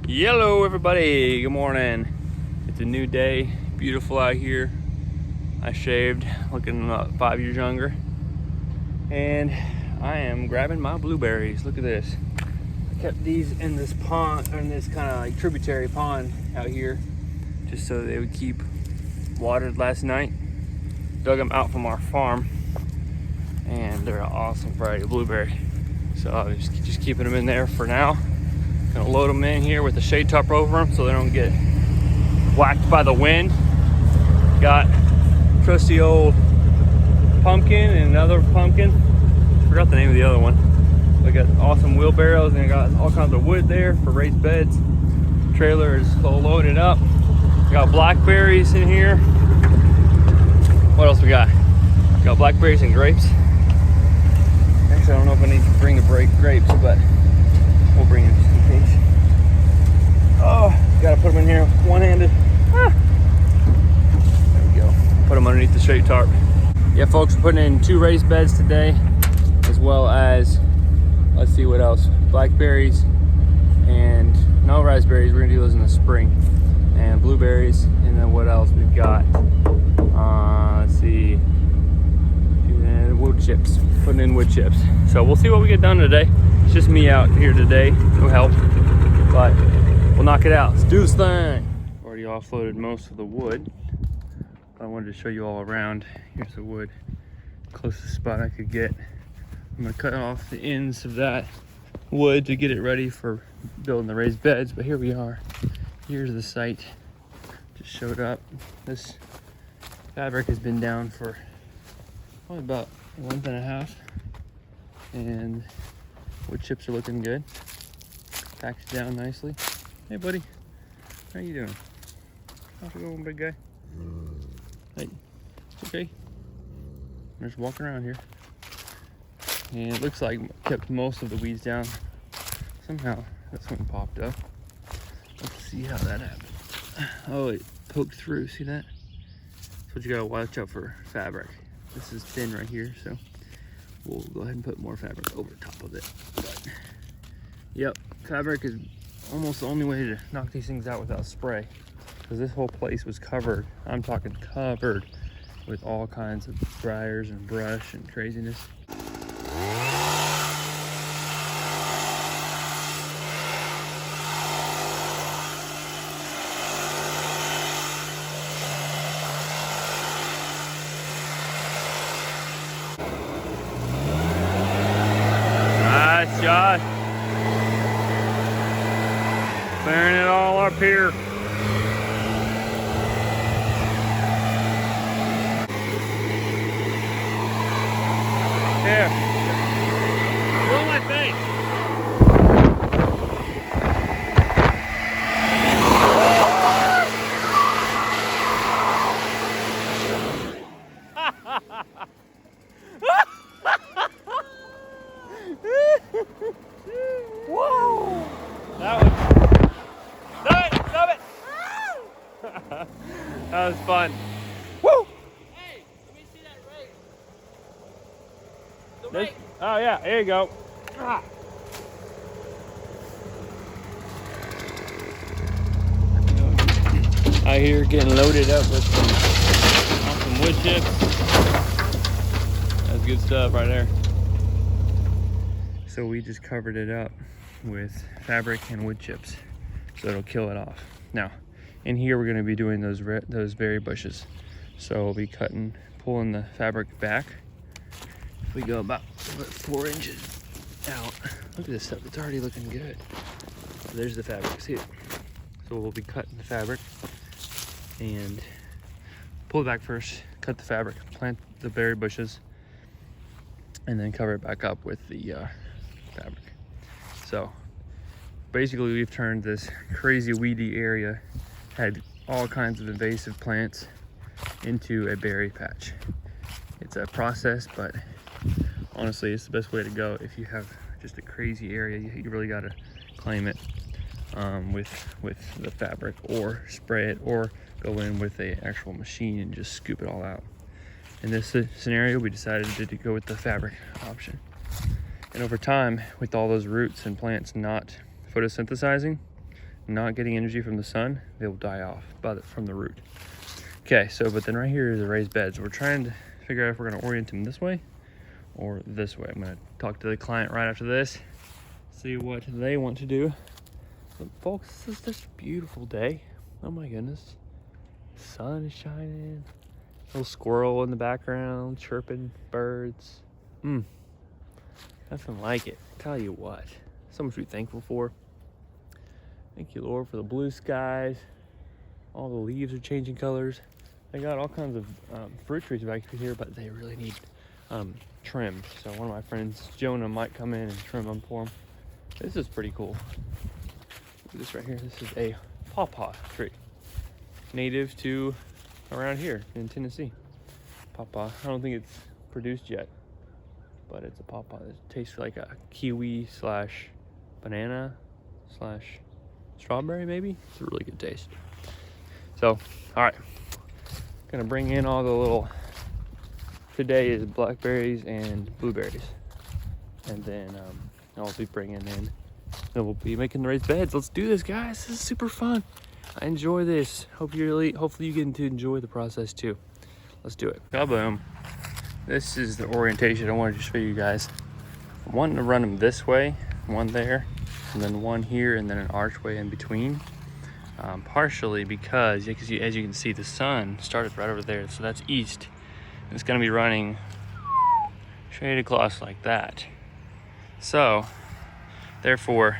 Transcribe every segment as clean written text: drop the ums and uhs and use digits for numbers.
Hello everybody, good morning. It's a new day, beautiful out here. I shaved, looking about 5 years younger. And I am grabbing my blueberries. Look at this. I kept these in this pond, or in this kind of like tributary pond out here, just so they would keep watered last night. Dug them out from our farm, and they're an awesome variety of blueberry. So I was just keeping them in there for now. Gonna load them in here with a shade top over them so they don't get whacked by the wind. Got trusty old pumpkin and another pumpkin. Forgot the name of the other one. I got awesome wheelbarrows and I got all kinds of wood there for raised beds. Trailer is all loaded up. Got blackberries in here. What else we got? Got blackberries and grapes. Actually, I don't know if I need to bring the grapes, but we'll bring them just in case. Oh, gotta put them in here one-handed. There we go. Put them underneath the shade tarp. Yeah, folks, we're putting in 2 raised beds today, as well as, let's see what else, blackberries and no raspberries. We're gonna do those in the spring, and blueberries, and then what else we've got? Let's see, and wood chips. Putting in wood chips. So we'll see what we get done today. It's just me out here today, no help, but we'll knock it out. Let's do this thing. Already offloaded most of the wood. I wanted to show you all around. Here's the wood, closest spot I could get. I'm gonna cut off the ends of that wood to get it ready for building the raised beds, but here we are. Here's the site. Just showed up. This fabric has been down for probably about a month and a half, and wood chips are looking good. Packaged down nicely. Hey buddy, how you doing? How's it going, big guy? Hey, it's okay. I'm just walking around here. And it looks like kept most of the weeds down. Somehow this one popped up. Let's see how that happened. Oh, it poked through, see that? That's what you gotta watch out for, fabric. This is thin right here, so we'll go ahead and put more fabric over top of it. But yep, fabric is almost the only way to knock these things out without spray, because this whole place was covered, I'm talking covered, with all kinds of briars and brush and craziness. Nice shot. Clearing it all up here. Here. Go on my face. Whoa! That was... Stop it! That was fun. Woo! Hey, let me see that rake. The rake. Oh yeah, here you go. Ah. Out here getting loaded up with some awesome wood chips. That's good stuff right there. So we just covered it up with fabric and wood chips, so it'll kill it off. Now, in here we're going to be doing those berry bushes. So we'll be pulling the fabric back. If we go about 4 inches out, look at this stuff, it's already looking good. So there's the fabric, see it? So we'll be cutting the fabric and pull it back first, cut the fabric, plant the berry bushes, and then cover it back up with the fabric. So basically we've turned this crazy weedy area, had all kinds of invasive plants, into a berry patch. It's a process, but honestly it's the best way to go. If you have just a crazy area, you really got to claim it with the fabric, or spray it, or go in with a actual machine and just scoop it all out. In this scenario, we decided to go with the fabric option. And over time, with all those roots and plants not photosynthesizing, not getting energy from the sun, they will die off from the root. Okay, so but then right here is the raised beds. We're trying to figure out if we're going to orient them this way or this way. I'm going to talk to the client right after this, see what they want to do. But folks, this is just a beautiful day. Oh my goodness. The sun is shining. Little squirrel in the background, chirping, birds. Nothing like it. Tell you what, so much to be thankful for. Thank you, Lord, for the blue skies. All the leaves are changing colors. I got all kinds of fruit trees back here, but they really need trimmed. So one of my friends, Jonah, might come in and trim them for them. This is pretty cool. Look at this right here. This is a pawpaw tree, native to around here in Tennessee. Pawpaw. I don't think it's produced yet, but it's a pawpaw. It tastes like a kiwi slash banana slash strawberry, maybe. It's a really good taste. So, all right, gonna bring in all the little, today is blackberries and blueberries, and then I'll be bringing in, and we'll be making the raised beds. Let's do this, guys. This is super fun. I enjoy this. Hopefully you get to enjoy the process too. Let's do it. Kaboom. This is the orientation I wanted to show you guys. I'm wanting to run them this way, one there, and then one here, and then an archway in between. Partially because, as you can see, the sun started right over there, so that's east. It's going to be running straight across like that. So, therefore,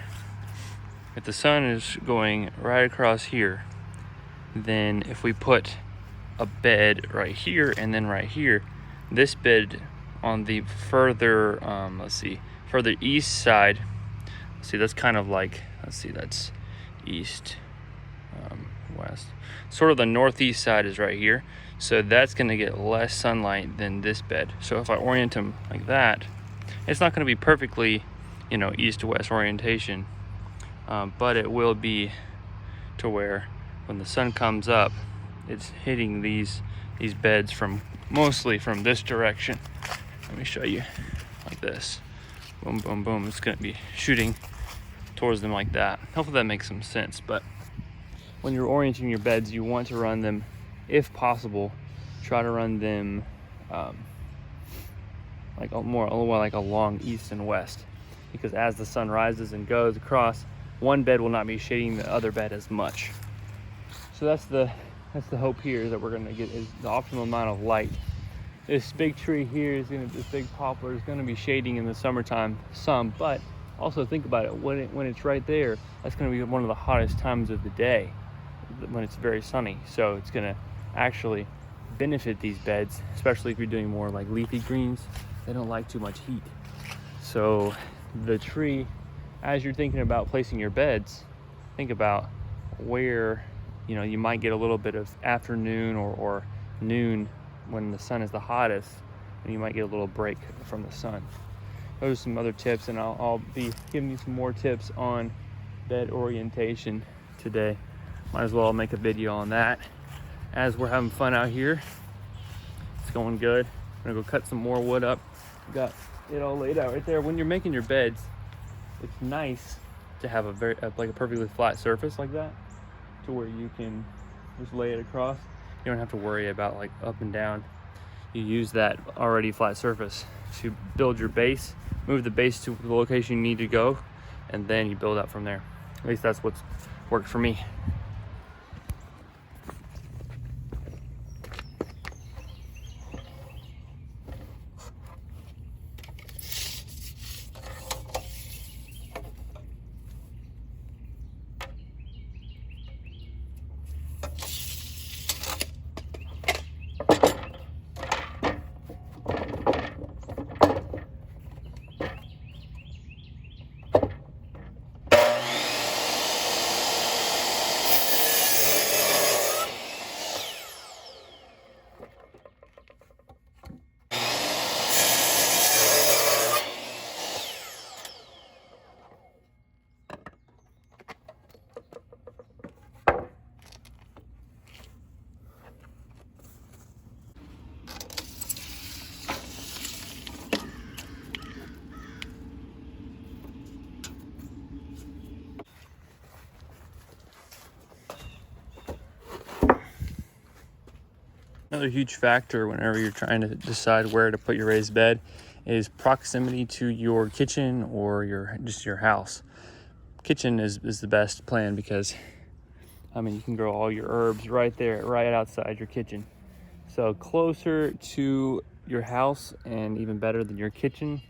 if the sun is going right across here, then if we put a bed right here and then right here, this bed on the further, further east side, see, that's kind of like, that's east, west. Sort of the northeast side is right here. So that's going to get less sunlight than this bed. So if I orient them like that, it's not going to be perfectly, east to west orientation, but it will be to where when the sun comes up, it's hitting these beds mostly from this direction. Let me show you like this. Boom, boom, boom. It's going to be shooting towards them like that. Hopefully that makes some sense. But when you're orienting your beds, you want to run them, if possible, try to run them like along east and west, because as the sun rises and goes across, one bed will not be shading the other bed as much. So that's the hope here, is that we're going to get is the optimal amount of light. This big tree here this big poplar is going to be shading in the summertime some, but also think about it, when it's right there, that's going to be one of the hottest times of the day when it's very sunny. So it's going to actually benefit these beds, especially if you're doing more like leafy greens. They don't like too much heat. So the tree, as you're thinking about placing your beds, think about where you might get a little bit of afternoon or noon when the sun is the hottest, and you might get a little break from the sun. Those are some other tips, and I'll be giving you some more tips on bed orientation today. Might as well make a video on that as we're having fun out here. It's going good. I'm gonna go cut some more wood up. Got it all laid out right there. When you're making your beds, it's nice to have a perfectly flat surface like that, to where you can just lay it across. You don't have to worry about like up and down. You use that already flat surface to build your base, move the base to the location you need to go, and then you build up from there. At least that's what's worked for me. Another huge factor whenever you're trying to decide where to put your raised bed is proximity to your kitchen or your house. Kitchen is the best plan because, I mean, you can grow all your herbs right there, right outside your kitchen. So closer to your house and even better than your kitchen,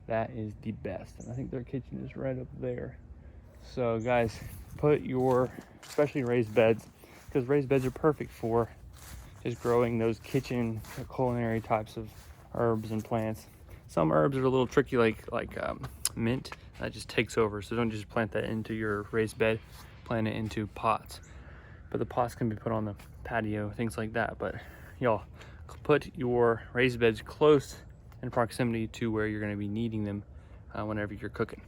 that is the best. And I think their kitchen is right up there. So guys, put your, especially raised beds, because raised beds are perfect for just growing those kitchen culinary types of herbs and plants. Some herbs are a little tricky, like mint, that just takes over. So don't just plant that into your raised bed, plant it into pots. But the pots can be put on the patio, things like that. But y'all, put your raised beds close in proximity to where you're going to be needing them whenever you're cooking.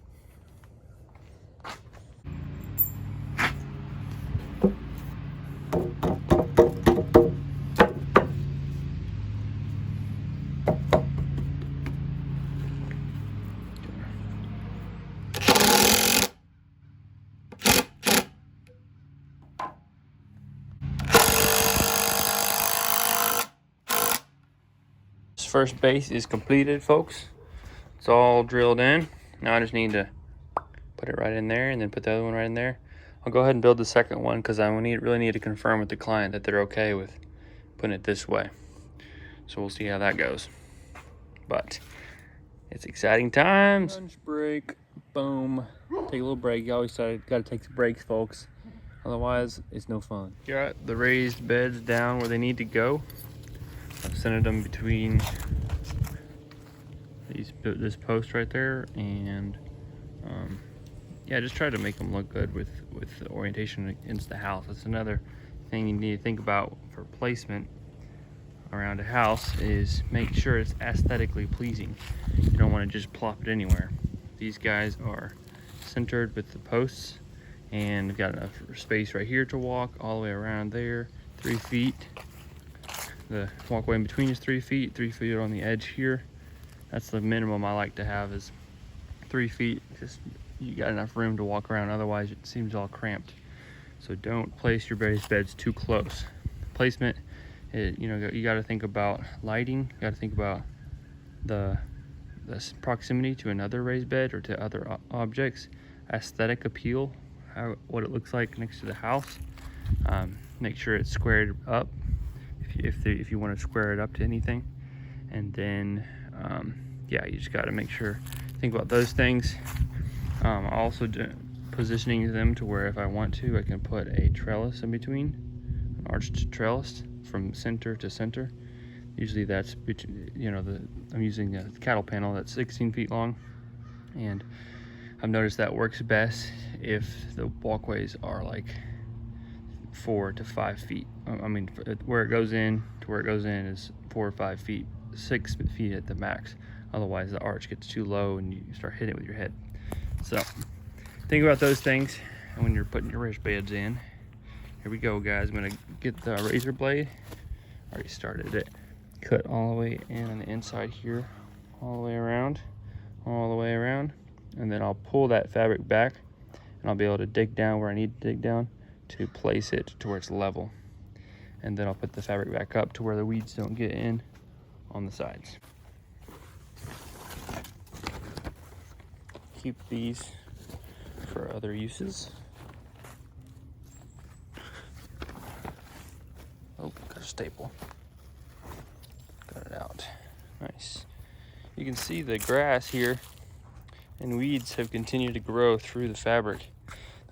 First base is completed, folks. It's all drilled in. Now I just need to put it right in there and then put the other one right in there. I'll go ahead and build the second one because I really need to confirm with the client that they're okay with putting it this way. So we'll see how that goes. But it's exciting times. Lunch break. Boom. Take a little break. You always got to take some breaks, folks. Otherwise, it's no fun. Got the raised beds down where they need to go. I've centered them between this post right there, and yeah, just try to make them look good with the orientation against the house. That's another thing you need to think about for placement around a house, is make sure it's aesthetically pleasing. You don't want to just plop it anywhere. These guys are centered with the posts, and we've got enough space right here to walk all the way around there, 3 feet. The walkway in between is 3 feet, 3 feet on the edge here. That's the minimum I like to have, is 3 feet. Just, you got enough room to walk around, otherwise it seems all cramped. So don't place your raised beds too close. Placement, you got to think about lighting. You got to think about the proximity to another raised bed or to other objects. Aesthetic appeal, what it looks like next to the house. Make sure it's squared up if you want to square it up to anything. And then yeah, you just got to make sure, think about those things. Also positioning them to where if I want to, I can put a trellis in between, an arched trellis from center to center. Usually that's, I'm using a cattle panel that's 16 feet long, and I've noticed that works best if the walkways are like 4 to 5 feet. I mean, where it goes in to where it goes in is 4 or 5 feet, 6 feet at the max. Otherwise the arch gets too low and you start hitting it with your head. So think about those things when you're putting your raised beds in. Here we go, guys. I'm gonna get the razor blade. Already started it. Cut all the way in on the inside here, all the way around, and then I'll pull that fabric back, and I'll be able to dig down where I need to dig down to place it to where it's level. And then I'll put the fabric back up to where the weeds don't get in on the sides. Keep these for other uses. Oh, got a staple. Got it out. Nice. You can see the grass here and weeds have continued to grow through the fabric.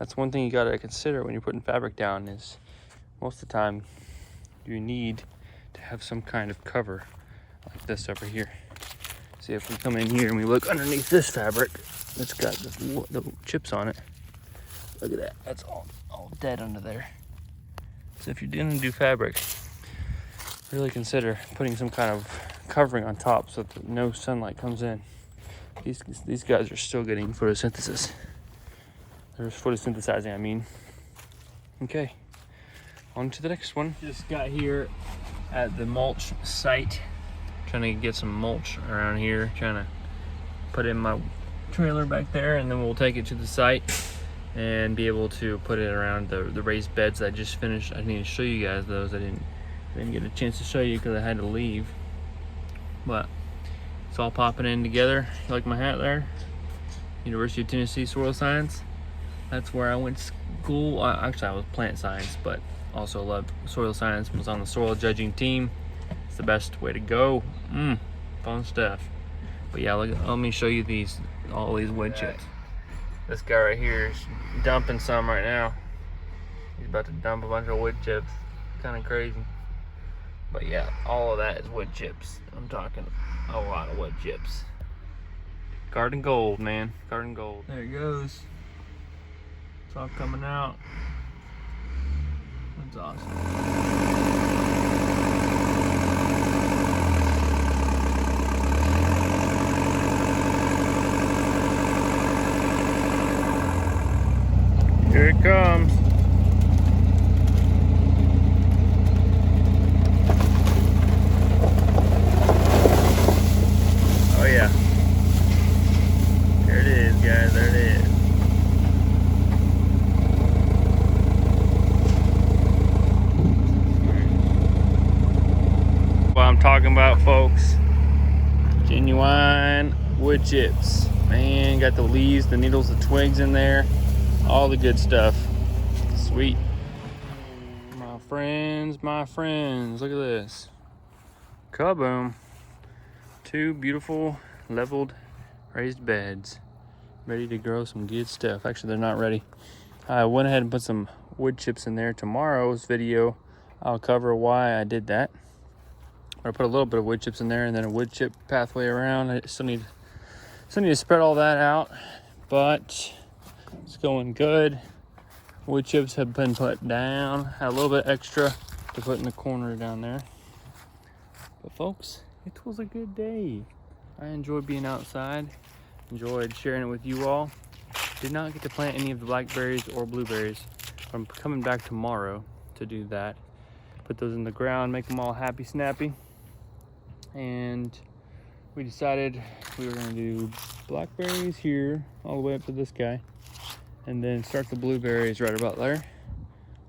That's one thing you gotta consider when you're putting fabric down, is most of the time you need to have some kind of cover like this over here. See, if we come in here and we look underneath this fabric, it's got the chips on it. Look at that, that's all dead under there. So if you're gonna do fabric, really consider putting some kind of covering on top so that no sunlight comes in. These guys are still getting photosynthesis. They're photosynthesizing, I mean. Okay, on to the next one. Just got here at the mulch site, trying to get some mulch around here, trying to put in my trailer back there, and then we'll take it to the site and be able to put it around the raised beds that I just finished. I need to show you guys those. I didn't Didn't get a chance to show you because I had to leave. But it's all popping in together. You like my hat there? University of Tennessee Soil Science. That's where I went to school. Actually, I was plant science, but also loved soil science. Was on the soil judging team. It's the best way to go. Fun stuff. But yeah, let me show you all these wood chips. This guy right here is dumping some right now. He's about to dump a bunch of wood chips. Kind of crazy. But yeah, all of that is wood chips. I'm talking a lot of wood chips. Garden gold, man. Garden gold. There it goes. It's all coming out. That's awesome. Here it comes. Oh yeah. There it is, guys. There it is. What I'm talking about, folks. Genuine wood chips. Man, got the leaves, the needles, the twigs in there. All the good stuff. Sweet. My friends, look at this. Kaboom. 2 beautiful leveled raised beds. Ready to grow some good stuff. Actually, they're not ready. I went ahead and put some wood chips in there. Tomorrow's video, I'll cover why I did that. I put a little bit of wood chips in there and then a wood chip pathway around. I still need to spread all that out, but it's going good. Wood chips have been put down. Had a little bit extra to put in the corner down there. But folks, it was a good day. I enjoyed being outside. Enjoyed sharing it with you all. Did not get to plant any of the blackberries or blueberries. I'm coming back tomorrow to do that. Put those in the ground, make them all happy snappy. And we decided we were gonna do blackberries here all the way up to this guy. And then start the blueberries right about there,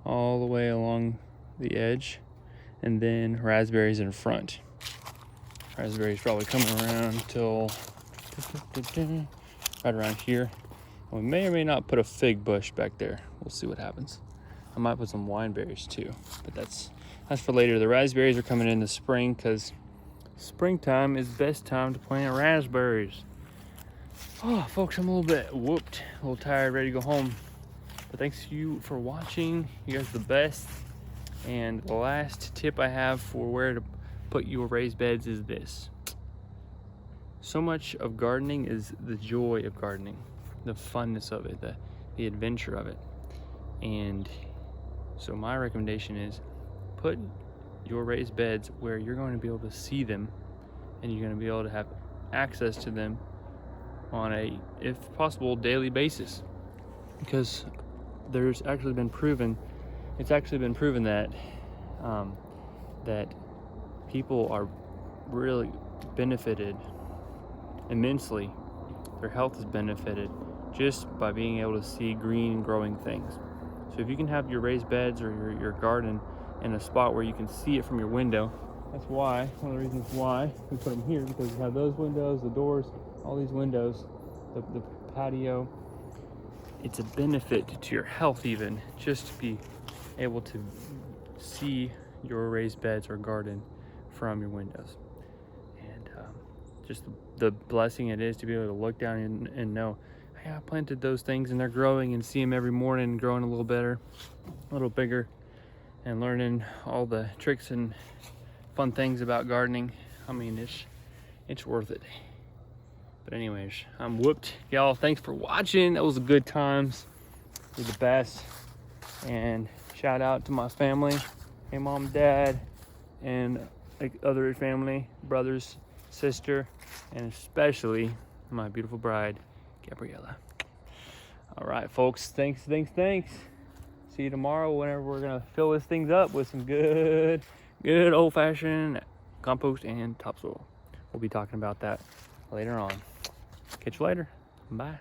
all the way along the edge, and then raspberries in front. Raspberries probably coming around till right around here. We may or may not put a fig bush back there. We'll see what happens. I might put some wineberries too, but that's for later. The raspberries are coming in the spring because springtime is the best time to plant raspberries. Oh, folks, I'm a little bit whooped, a little tired, ready to go home. But thanks to you for watching. You guys are the best. And the last tip I have for where to put your raised beds is this. So much of gardening is the joy of gardening, the funness of it, the adventure of it. And so my recommendation is put your raised beds where you're going to be able to see them and you're going to be able to have access to them on a, if possible, daily basis. Because it's actually been proven that that people are really benefited immensely. Their health is benefited just by being able to see green growing things. So if you can have your raised beds or your garden in a spot where you can see it from your window, that's why, one of the reasons why we put them here, because you have those windows, the doors, all these windows, the patio. It's a benefit to your health even, just to be able to see your raised beds or garden from your windows. And just the blessing it is to be able to look down and know, hey, I planted those things and they're growing, and see them every morning and growing a little better, a little bigger, and learning all the tricks and fun things about gardening. I mean, it's worth it. But anyways, I'm whooped. Y'all, thanks for watching. That was a good times. You're the best. And shout out to my family. Hey, mom, dad, and other family, brothers, sister, and especially my beautiful bride, Gabriella. All right, folks. Thanks. See you tomorrow whenever we're going to fill this things up with some good old-fashioned compost and topsoil. We'll be talking about that later on. Catch you later. Bye.